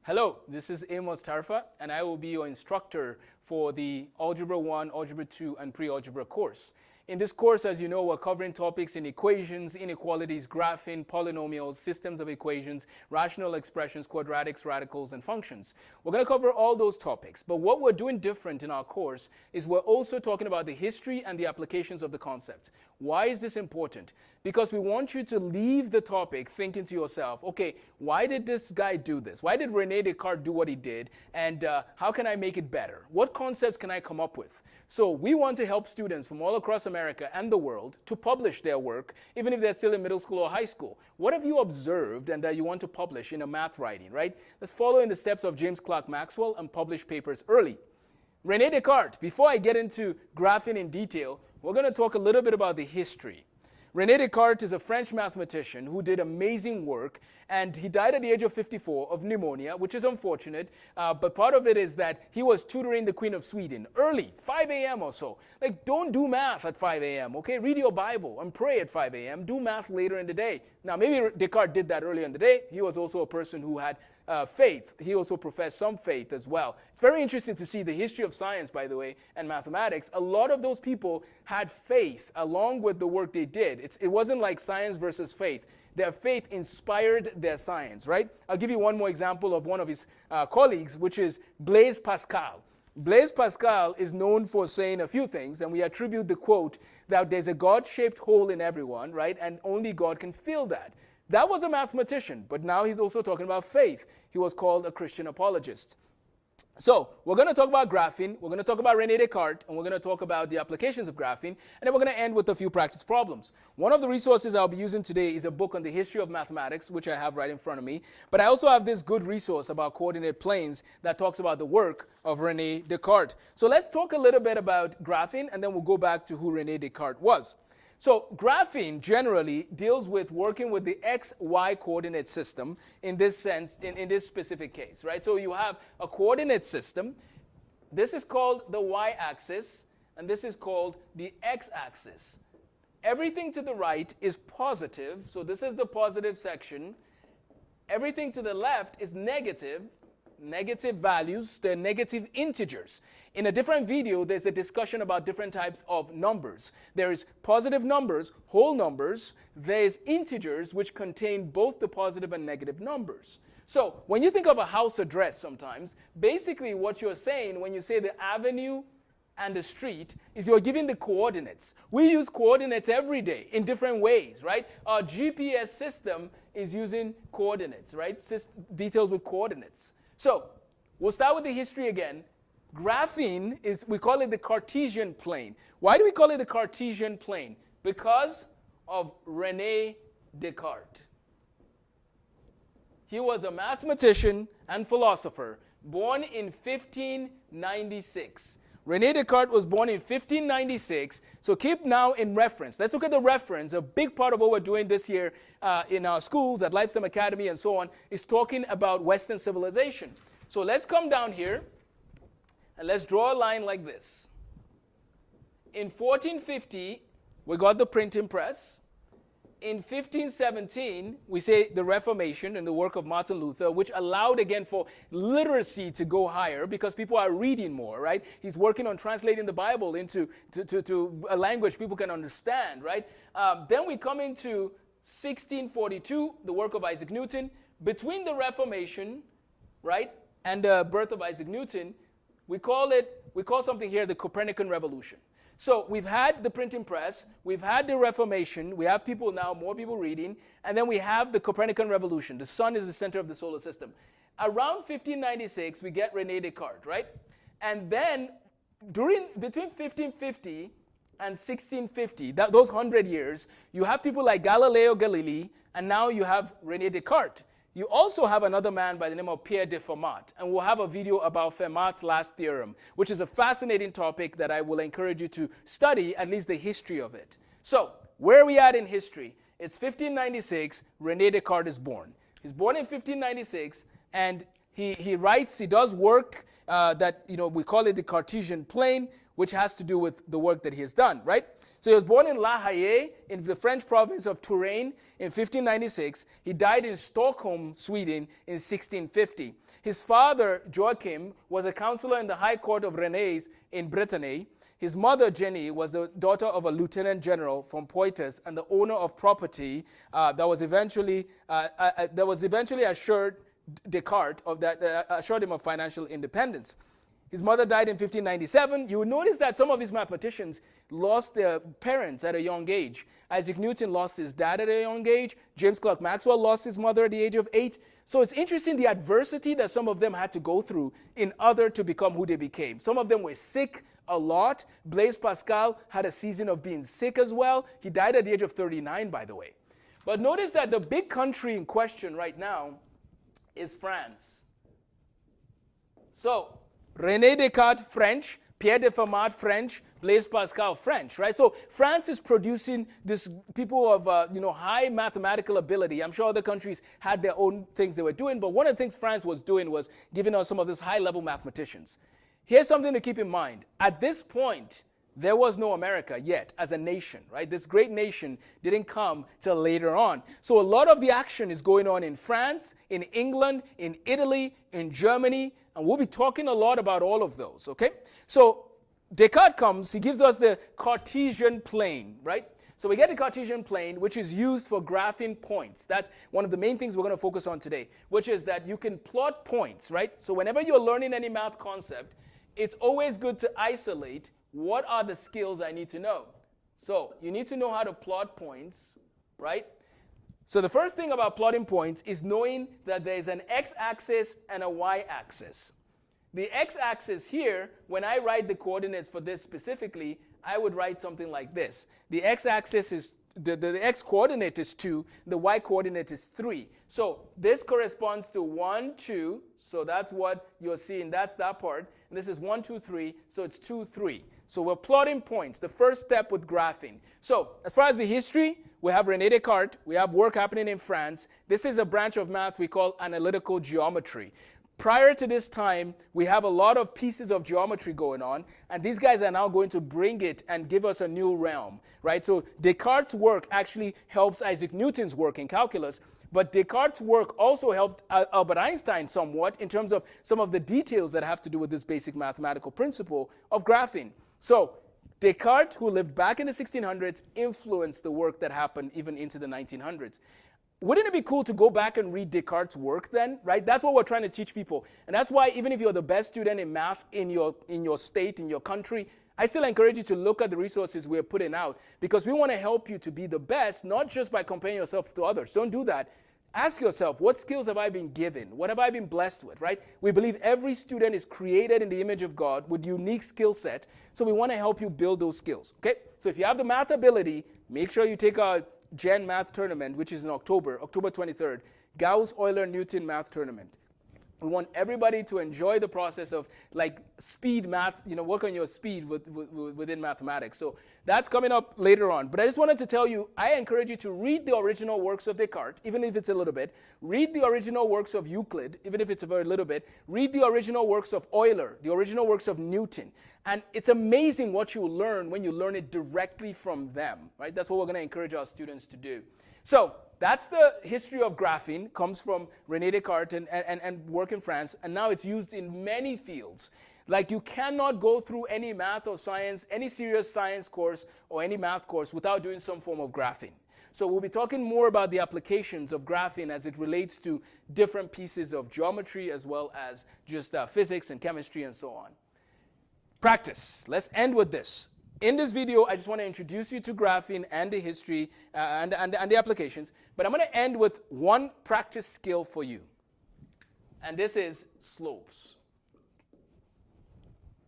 Hello, this is Amos Tarfa, and I will be your instructor for the Algebra 1, Algebra 2, and Pre-Algebra course. In this course, as you know, we're covering topics in equations, inequalities, graphing, polynomials, systems of equations, rational expressions, quadratics, radicals, and functions. We're going to cover all those topics, but what we're doing different in our course is we're also talking about the history and the applications of the concept. Why is this important? Because we want you to leave the topic thinking to yourself, okay, why did this guy do this? Why did René Descartes do what he did? And how can I make it better? What concepts can I come up with? So we want to help students from all across America and the world to publish their work, even if they're still in middle school or high school. What have you observed and that you want to publish in a math writing, right? Let's follow in the steps of James Clerk Maxwell and publish papers early. René Descartes, before I get into graphing in detail, we're going to talk a little bit about the history. René Descartes is a French mathematician who did amazing work, and he died at the age of 54 of pneumonia, which is unfortunate, but part of it is that he was tutoring the Queen of Sweden early, 5 a.m. or so. Like, don't do math at 5 a.m., okay? Read your Bible and pray at 5 a.m. Do math later in the day. Now, maybe Descartes did that earlier in the day. He was also a person who had faith. He also professed some faith as well. It's very interesting to see the history of science, by the way, and mathematics. A lot of those people had faith along with the work they did. It wasn't like science versus faith. Their faith inspired their science, right? I'll give you one more example of one of his colleagues, which is Blaise Pascal. Blaise Pascal is known for saying a few things, and we attribute the quote that there's a God-shaped hole in everyone, right? And only God can fill that. That was a mathematician, but now he's also talking about faith. He was called a Christian apologist. So we're going to talk about graphing, we're going to talk about René Descartes, and we're going to talk about the applications of graphing, and then we're going to end with a few practice problems. One of the resources I'll be using today is a book on the history of mathematics, which I have right in front of me. But I also have this good resource about coordinate planes that talks about the work of René Descartes. So let's talk a little bit about graphing, and then we'll go back to who René Descartes was. So graphing generally deals with working with the x-y coordinate system in this sense, in this specific case, right? So you have a coordinate system. This is called the y-axis, and this is called the x-axis. Everything to the right is positive, so this is the positive section. Everything to the left is negative values, they're negative integers. In a different video, there's a discussion about different types of numbers. There is positive numbers, whole numbers. There's integers, which contain both the positive and negative numbers. So when you think of a house address sometimes, basically what you're saying when you say the avenue and the street is you're giving the coordinates. We use coordinates every day in different ways, right? Our GPS system is using coordinates, right? Details with coordinates. So we'll start with the history again. Graphing is, we call it the Cartesian plane. Why do we call it the Cartesian plane? Because of René Descartes. He was a mathematician and philosopher born in 1596. René Descartes was born in 1596, so keep now in reference. Let's look at the reference. A big part of what we're doing this year in our schools, at Lifestem Academy and so on, is talking about Western civilization. So let's come down here, and let's draw a line like this. In 1450, we got the printing press. In 1517, we say the Reformation and the work of Martin Luther, which allowed, again, for literacy to go higher because people are reading more, right? He's working on translating the Bible into to a language people can understand, right? Then we come into 1642, the work of Isaac Newton. Between the Reformation, right, and the birth of Isaac Newton, we call something here the Copernican Revolution. So we've had the printing press, we've had the Reformation, we have people now, more people reading, and then we have the Copernican Revolution. The sun is the center of the solar system. Around 1596, we get René Descartes, right? And then between 1550 and 1650, those 100 years, you have people like Galileo Galilei, and now you have René Descartes. You also have another man by the name of Pierre de Fermat, and we'll have a video about Fermat's last theorem, which is a fascinating topic that I will encourage you to study, at least the history of it. So, where are we at in history? It's 1596, René Descartes is born. He's born in 1596, and He writes, he does work that, we call it the Cartesian plane, which has to do with the work that he has done, right? So he was born in La Haye in the French province of Tutoring in 1596. He died in Stockholm, Sweden in 1650. His father, Joachim, was a counselor in the High Court of Rennes in Brittany. His mother, Jenny, was the daughter of a lieutenant general from Poitiers and the owner of property that was eventually assured Descartes assured him of financial independence. His mother died in 1597. You will notice that some of these mathematicians lost their parents at a young age. Isaac Newton lost his dad at a young age. James Clerk Maxwell lost his mother at the age of 8. So it's interesting the adversity that some of them had to go through in order to become who they became. Some of them were sick a lot. Blaise Pascal had a season of being sick as well. He died at the age of 39, by the way. But notice that the big country in question right now is France. So René Descartes, French. Pierre de Fermat, French. Blaise Pascal, French, right? So France is producing this people of high mathematical ability. I'm sure other countries had their own things they were doing, but one of the things France was doing was giving us some of these high-level mathematicians. Here's something to keep in mind. At this point, there was no America yet as a nation, right? This great nation didn't come till later on. So a lot of the action is going on in France, in England, in Italy, in Germany, and we'll be talking a lot about all of those, okay? So Descartes comes, he gives us the Cartesian plane, right? So we get the Cartesian plane, which is used for graphing points. That's one of the main things we're going to focus on today, which is that you can plot points, right? So whenever you're learning any math concept, it's always good to isolate what are the skills I need to know. So you need to know how to plot points, right? So the first thing about plotting points is knowing that there's an x-axis and a y-axis. The x-axis here, when I write the coordinates for this specifically, I would write something like this. The x-axis is, the x-coordinate is 2, the y-coordinate is 3. So this corresponds to 1, 2, so that's what you're seeing, that's that part. And this is 1, 2, 3, so it's 2, 3. So we're plotting points, the first step with graphing. So as far as the history, we have René Descartes, we have work happening in France. This is a branch of math we call analytical geometry. Prior to this time, we have a lot of pieces of geometry going on, and these guys are now going to bring it and give us a new realm, right? So Descartes' work actually helps Isaac Newton's work in calculus, but Descartes' work also helped Albert Einstein somewhat in terms of some of the details that have to do with this basic mathematical principle of graphing. So Descartes, who lived back in the 1600s, influenced the work that happened even into the 1900s. Wouldn't it be cool to go back and read Descartes' work then, right? That's what we're trying to teach people. And that's why even if you're the best student in math in your state, in your country, I still encourage you to look at the resources we're putting out because we want to help you to be the best, not just by comparing yourself to others. Don't do that. Ask yourself, what skills have I been given? What have I been blessed with, right? We believe every student is created in the image of God with unique skill set, so we want to help you build those skills, okay? So if you have the math ability, make sure you take our Gen Math Tournament, which is in October 23rd, Gauss, Euler, Newton Math Tournament. We want everybody to enjoy the process of like speed math, work on your speed within mathematics. So that's coming up later on. But I just wanted to tell you, I encourage you to read the original works of Descartes, even if it's a little bit. Read the original works of Euclid, even if it's a very little bit. Read the original works of Euler, the original works of Newton. And it's amazing what you learn when you learn it directly from them, right? That's what we're going to encourage our students to do. So that's the history of graphing, comes from René Descartes and work in France, and now it's used in many fields. Like you cannot go through any math or science, any serious science course or any math course without doing some form of graphing. So we'll be talking more about the applications of graphing as it relates to different pieces of geometry as well as just physics and chemistry and so on. Practice. Let's end with this. In this video, I just want to introduce you to graphing and the history and the applications. But I'm going to end with one practice skill for you. And this is slopes.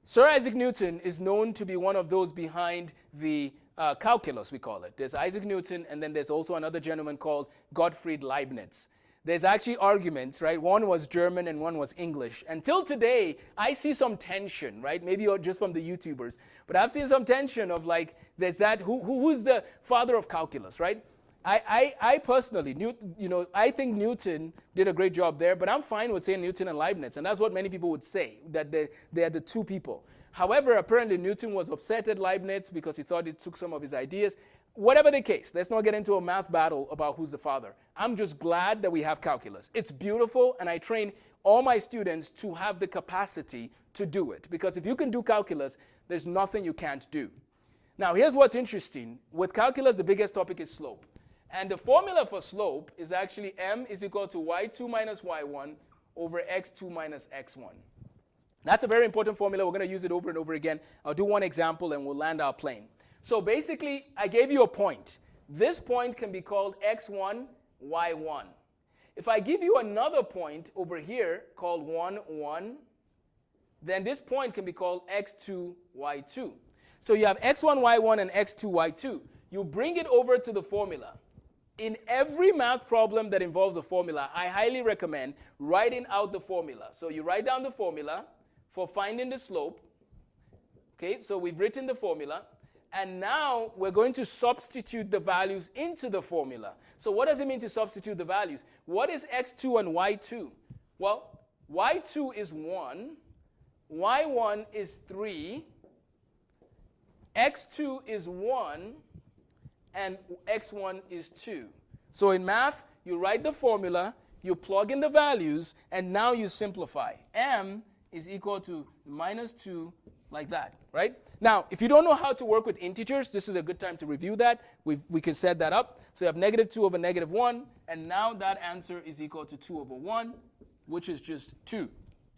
Sir Isaac Newton is known to be one of those behind the calculus, we call it. There's Isaac Newton, and then there's also another gentleman called Gottfried Leibniz. There's actually arguments, right? One was German and one was English. Until today, I see some tension, right? Maybe just from the YouTubers. But I've seen some tension of like, there's that, who's the father of calculus, right? I personally, I think Newton did a great job there, but I'm fine with saying Newton and Leibniz, and that's what many people would say, that they are the two people. However, apparently Newton was upset at Leibniz because he thought it took some of his ideas. Whatever the case, let's not get into a math battle about who's the father. I'm just glad that we have calculus. It's beautiful, and I train all my students to have the capacity to do it, because if you can do calculus, there's nothing you can't do. Now, here's what's interesting. With calculus, the biggest topic is slope. And the formula for slope is actually m is equal to y2 minus y1 over x2 minus x1. That's a very important formula. We're going to use it over and over again. I'll do one example and we'll land our plane. So basically, I gave you a point. This point can be called x1, y1. If I give you another point over here called 1, 1, then this point can be called x2, y2. So you have x1, y1, and x2, y2. You bring it over to the formula. In every math problem that involves a formula, I highly recommend writing out the formula. So you write down the formula for finding the slope. Okay, so we've written the formula. And now we're going to substitute the values into the formula. So what does it mean to substitute the values? What is x2 and y2? Well, y2 is 1, y1 is 3, x2 is 1, and x1 is 2. So in math, you write the formula, you plug in the values, and now you simplify. M is equal to minus 2, like that, right? Now, if you don't know how to work with integers, this is a good time to review that. We can set that up. So you have negative 2 over negative 1, and now that answer is equal to 2 over 1, which is just 2.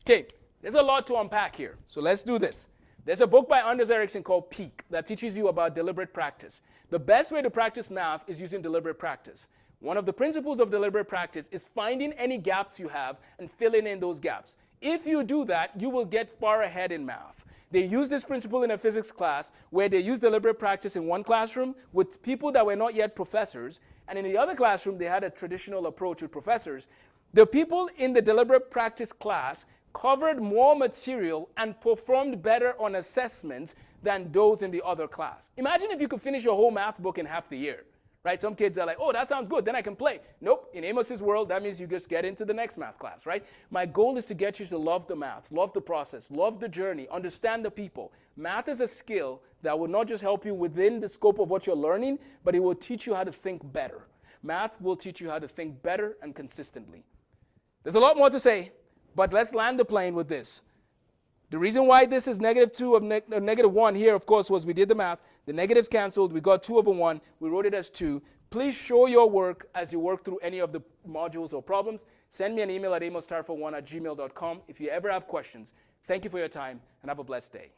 Okay, there's a lot to unpack here, so let's do this. There's a book by Anders Ericsson called Peak that teaches you about deliberate practice. The best way to practice math is using deliberate practice. One of the principles of deliberate practice is finding any gaps you have and filling in those gaps. If you do that, you will get far ahead in math. They use this principle in a physics class where they use deliberate practice in one classroom with people that were not yet professors, and in the other classroom they had a traditional approach with professors. The people in the deliberate practice class covered more material and performed better on assessments than those in the other class. Imagine if you could finish your whole math book in half the year, right? Some kids are like, oh, that sounds good, then I can play. Nope, in Amos's world, that means you just get into the next math class, right? My goal is to get you to love the math, love the process, love the journey, understand the people. Math is a skill that will not just help you within the scope of what you're learning, but it will teach you how to think better. Math will teach you how to think better and consistently. There's a lot more to say, but let's land the plane with this. The reason why this is negative 2 of negative 1 here, of course, was we did the math. The negatives canceled. We got 2 over 1. We wrote it as 2. Please show your work as you work through any of the modules or problems. Send me an email at amostarfa1@gmail.com if you ever have questions. Thank you for your time, and have a blessed day.